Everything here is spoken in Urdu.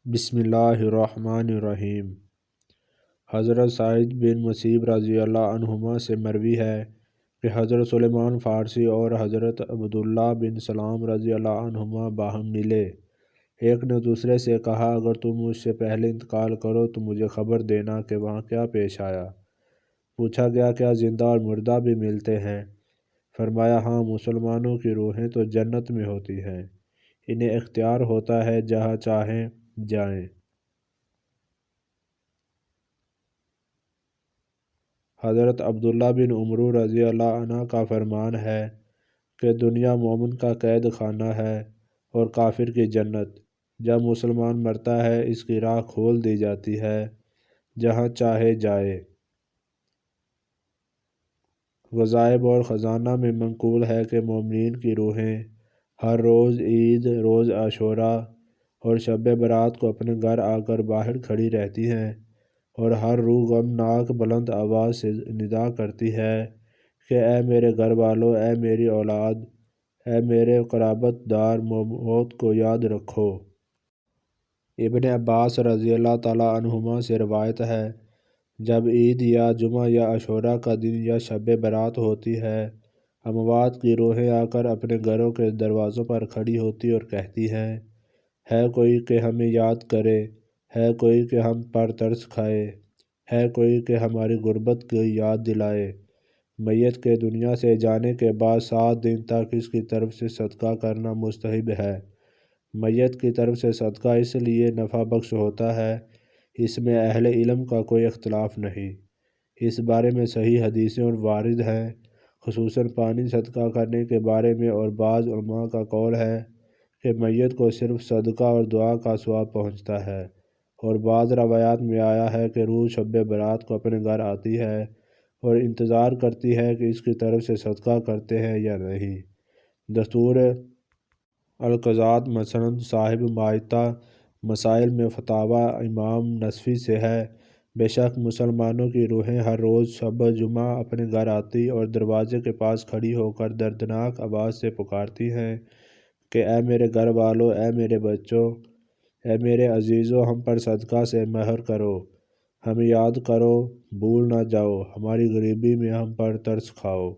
بسم اللہ الرحمن الرحیم۔ حضرت سعید بن مسیب رضی اللہ عنہما سے مروی ہے کہ حضرت سلیمان فارسی اور حضرت عبداللہ بن سلام رضی اللہ عنہما باہم ملے۔ ایک نے دوسرے سے کہا، اگر تم مجھ سے پہلے انتقال کرو تو مجھے خبر دینا کہ وہاں کیا پیش آیا۔ پوچھا گیا، کیا زندہ اور مردہ بھی ملتے ہیں؟ فرمایا، ہاں، مسلمانوں کی روحیں تو جنت میں ہوتی ہیں، انہیں اختیار ہوتا ہے جہاں چاہیں جائیں۔ حضرت عبداللہ بن عمرو رضی اللہ عنہ کا فرمان ہے کہ دنیا مومن کا قید خانہ ہے اور کافر کی جنت۔ جب مسلمان مرتا ہے اس کی راہ کھول دی جاتی ہے، جہاں چاہے جائے۔ غضائب اور خزانہ میں منقول ہے کہ مومنین کی روحیں ہر روز عید، روز عاشوراء اور شب برات کو اپنے گھر آ کر باہر کھڑی رہتی ہیں اور ہر روح غمناک بلند آواز سے ندا کرتی ہے کہ اے میرے گھر والو، اے میری اولاد، اے میرے قرابت دار، موت کو یاد رکھو۔ ابن عباس رضی اللہ تعالیٰ عنہما سے روایت ہے، جب عید یا جمعہ یا عاشوراء کا دن یا شب برات ہوتی ہے، اموات کی روحیں آ کر اپنے گھروں کے دروازوں پر کھڑی ہوتی اور کہتی ہیں، ہے کوئی کہ ہمیں یاد کرے، ہے کوئی کہ ہم پر ترس کھائے، ہے کوئی کہ ہماری غربت کی یاد دلائے۔ میت کے دنیا سے جانے کے بعد 7 دن تک اس کی طرف سے صدقہ کرنا مستحب ہے۔ میت کی طرف سے صدقہ اس لیے نفع بخش ہوتا ہے، اس میں اہل علم کا کوئی اختلاف نہیں۔ اس بارے میں صحیح حدیثیں اور وارد ہیں، خصوصاً پانی صدقہ کرنے کے بارے میں، اور بعض علماء کا قول ہے کہ میت کو صرف صدقہ اور دعا کا ثواب پہنچتا ہے، اور بعض روایات میں آیا ہے کہ روح شب برات کو اپنے گھر آتی ہے اور انتظار کرتی ہے کہ اس کی طرف سے صدقہ کرتے ہیں یا نہیں۔ دستور القضاۃ مثلاً صاحب ماجتہ مسائل میں فتاویٰ امام نصفی سے ہے، بے شک مسلمانوں کی روحیں ہر روز شب جمعہ اپنے گھر آتی اور دروازے کے پاس کھڑی ہو کر دردناک آواز سے پکارتی ہیں کہ اے میرے گھر والو، اے میرے بچوں، اے میرے عزیزو، ہم پر صدقہ سے مہر کرو، ہمیں یاد کرو، بھول نہ جاؤ، ہماری غریبی میں ہم پر ترس کھاؤ۔